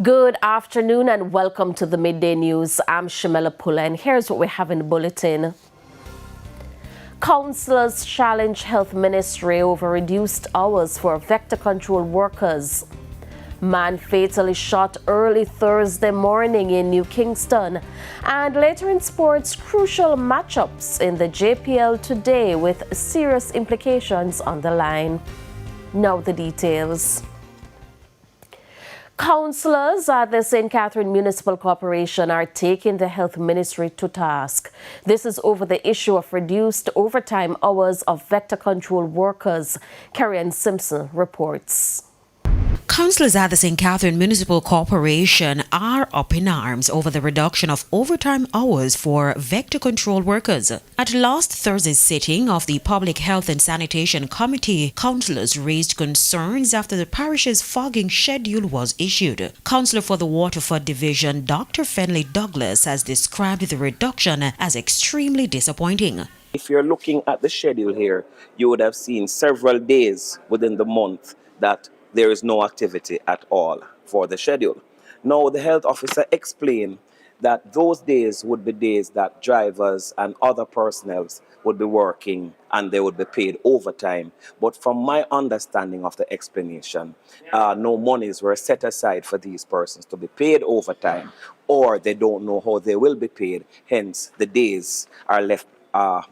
Good afternoon and welcome to the Midday News. I'm Shamela Pula and here's what we have in the bulletin. Councillors challenge Health Ministry over reduced hours for vector control workers. Man fatally shot early Thursday morning in New Kingston. And later in sports, crucial matchups in the JPL today with serious implications on the line. Now the details. Councillors at the St. Catherine Municipal Corporation are taking the Health Ministry to task. This is over the issue of reduced overtime hours of vector control workers. Karen Simpson reports. Councillors at the St. Catherine Municipal Corporation are up in arms over the reduction of overtime hours for vector control workers. At last Thursday's sitting of the Public Health and Sanitation Committee, councillors raised concerns after the parish's fogging schedule was issued. Councillor for the Waterford Division, Dr. Fenley Douglas, has described the reduction as extremely disappointing. If you're looking at the schedule here, you would have seen several days within the month that there is no activity at all for the schedule. Now, the health officer explained that those days would be days that drivers and other personnel would be working and they would be paid overtime. But from my understanding of the explanation, no monies were set aside for these persons to be paid overtime, or they don't know how they will be paid. Hence, the days are left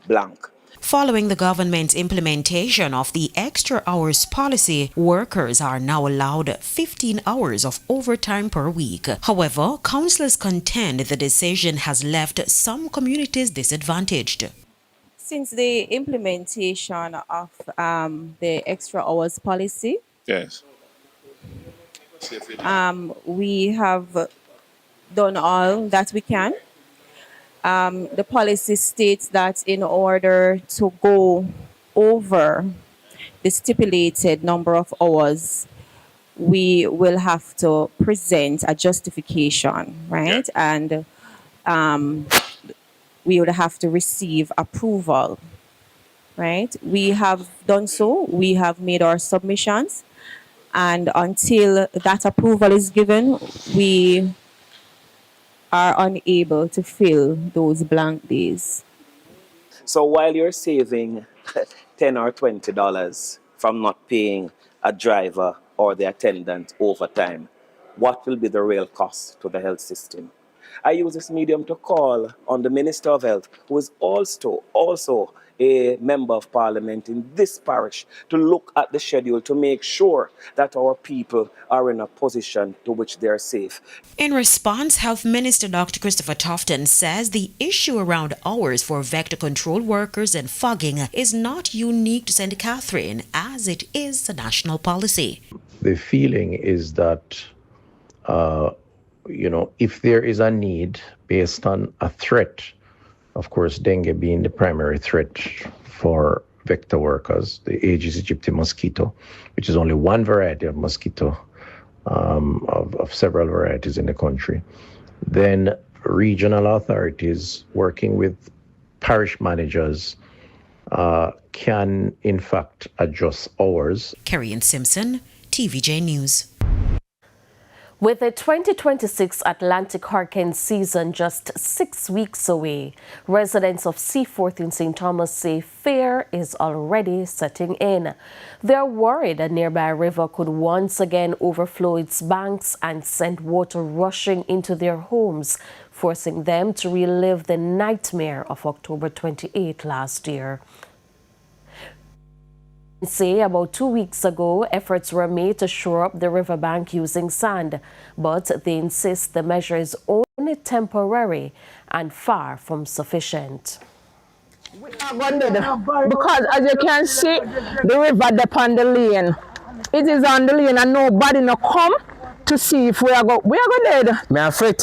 blank. Following the government's implementation of the extra hours policy, workers are now allowed 15 hours of overtime per week. However, councillors contend the decision has left some communities disadvantaged. Since the implementation of the extra hours policy, yes, we have done all that we can. The policy states that in order to go over the stipulated number of hours, we will have to present a justification, right? Yeah. And we would have to receive approval, right? We have done so. We have made our submissions. And until that approval is given, we are unable to fill those blank days. So while you're saving $10 or $20 from not paying a driver or the attendant overtime, what will be the real cost to the health system? I use this medium to call on the Minister of Health, who is also a member of Parliament in this parish, to look at the schedule to make sure that our people are in a position to which they are safe. In response, Health Minister Dr. Christopher Tofton says the issue around hours for vector control workers and fogging is not unique to St. Catherine, as it is a national policy. The feeling is that if there is a need based on a threat, of course, dengue being the primary threat for vector workers, the Aedes aegypti mosquito, which is only one variety of mosquito of several varieties in the country, then regional authorities working with parish managers can, in fact, adjust hours. Karen Simpson, TVJ News. With the 2026 Atlantic hurricane season just 6 weeks away, residents of Seaforth in St. Thomas say fear is already setting in. They're worried a nearby river could once again overflow its banks and send water rushing into their homes, forcing them to relive the nightmare of October 28 last year. Say about 2 weeks ago, efforts were made to shore up the riverbank using sand, but they insist the measure is only temporary and far from sufficient. Because as you can see, the river is on the lane. It is on the lane and nobody no come to see if we are go dead. Me afraid,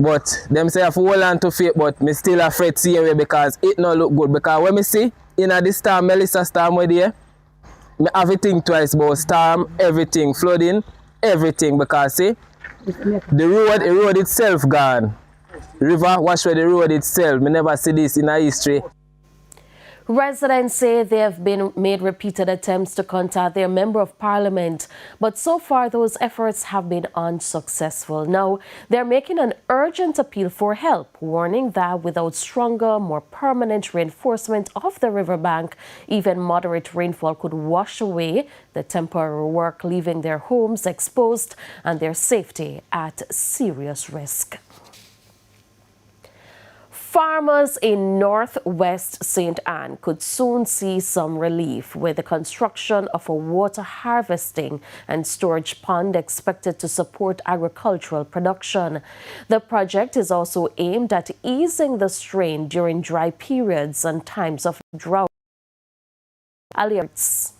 but them say I have to hold on to faith, but me still afraid see away because it not look good. Because when me see in this storm, Melissa storm with there, me have to think twice about storm, everything, flooding, everything, because see, the road itself gone. River wash away the road itself. Me never see this in our history. Residents say they have been made repeated attempts to contact their member of parliament, but so far those efforts have been unsuccessful. Now, they're making an urgent appeal for help, warning that without stronger, more permanent reinforcement of the riverbank, even moderate rainfall could wash away the temporary work, leaving their homes exposed and their safety at serious risk. Farmers in northwest St. Anne could soon see some relief with the construction of a water harvesting and storage pond expected to support agricultural production. The project is also aimed at easing the strain during dry periods and times of drought. Alerts.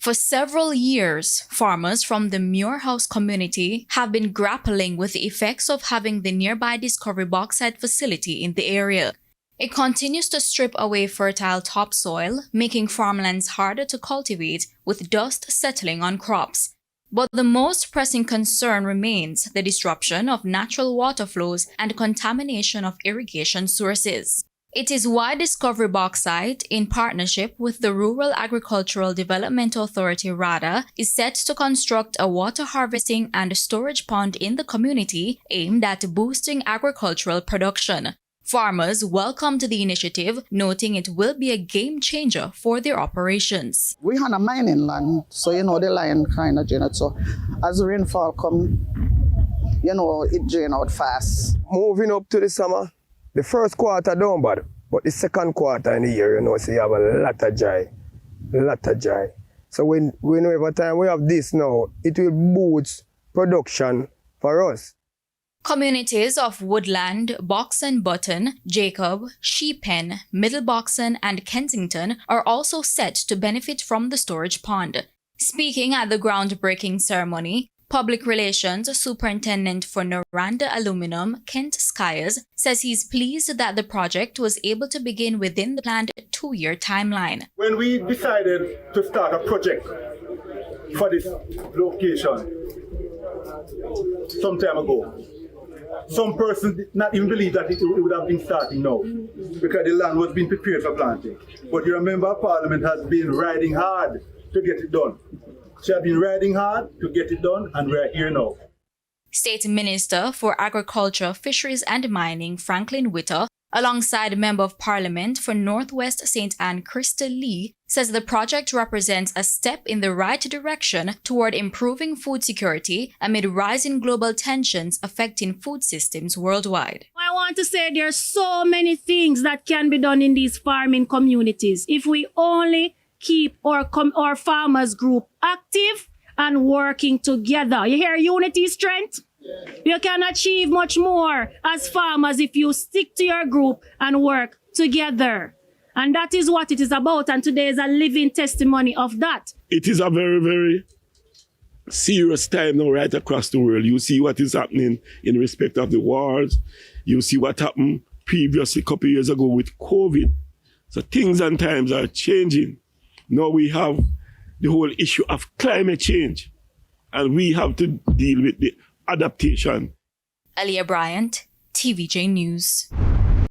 For several years, farmers from the Muirhouse community have been grappling with the effects of having the nearby Discovery bauxite facility in the area. It continues to strip away fertile topsoil, making farmlands harder to cultivate with dust settling on crops. But the most pressing concern remains the disruption of natural water flows and contamination of irrigation sources. It is why Discovery Bauxite, in partnership with the Rural Agricultural Development Authority RADA, is set to construct a water harvesting and storage pond in the community aimed at boosting agricultural production. Farmers welcomed the initiative, noting it will be a game changer for their operations. We have a mining land, so the line kind of drain. So as the rainfall comes, it drain out fast. Moving up to the summer, the first quarter don't bad, but the second quarter in the year, so you have a lot of dry. So when every time we have this now, it will boost production for us. Communities of Woodland, Box and Button, Jacob, Sheepen, Middle Boxon and Kensington are also set to benefit from the storage pond. Speaking at the groundbreaking ceremony, Public Relations Superintendent for Noranda Aluminum, Kent Cllrs, says he's pleased that the project was able to begin within the planned 2-year timeline. When we decided to start a project for this location some time ago, some persons did not even believe that it would have been starting now because the land was being prepared for planting. But you remember Parliament has been riding hard to get it done. She has been riding hard to get it done, and we're here now. State Minister for Agriculture, Fisheries and Mining, Franklin Witter, alongside Member of Parliament for Northwest St. Anne, Krista Lee, says the project represents a step in the right direction toward improving food security amid rising global tensions affecting food systems worldwide. I want to say there are so many things that can be done in these farming communities if we only keep our farmers group active and working together. You hear unity strength? You can achieve much more as farmers if you stick to your group and work together. And that is what it is about. And today is a living testimony of that. It is a very, very serious time now right across the world. You see what is happening in respect of the wars. You see what happened previously a couple of years ago with COVID. So things and times are changing. Now we have the whole issue of climate change, and we have to deal with the adaptation. Aliyah Bryant, TVJ News.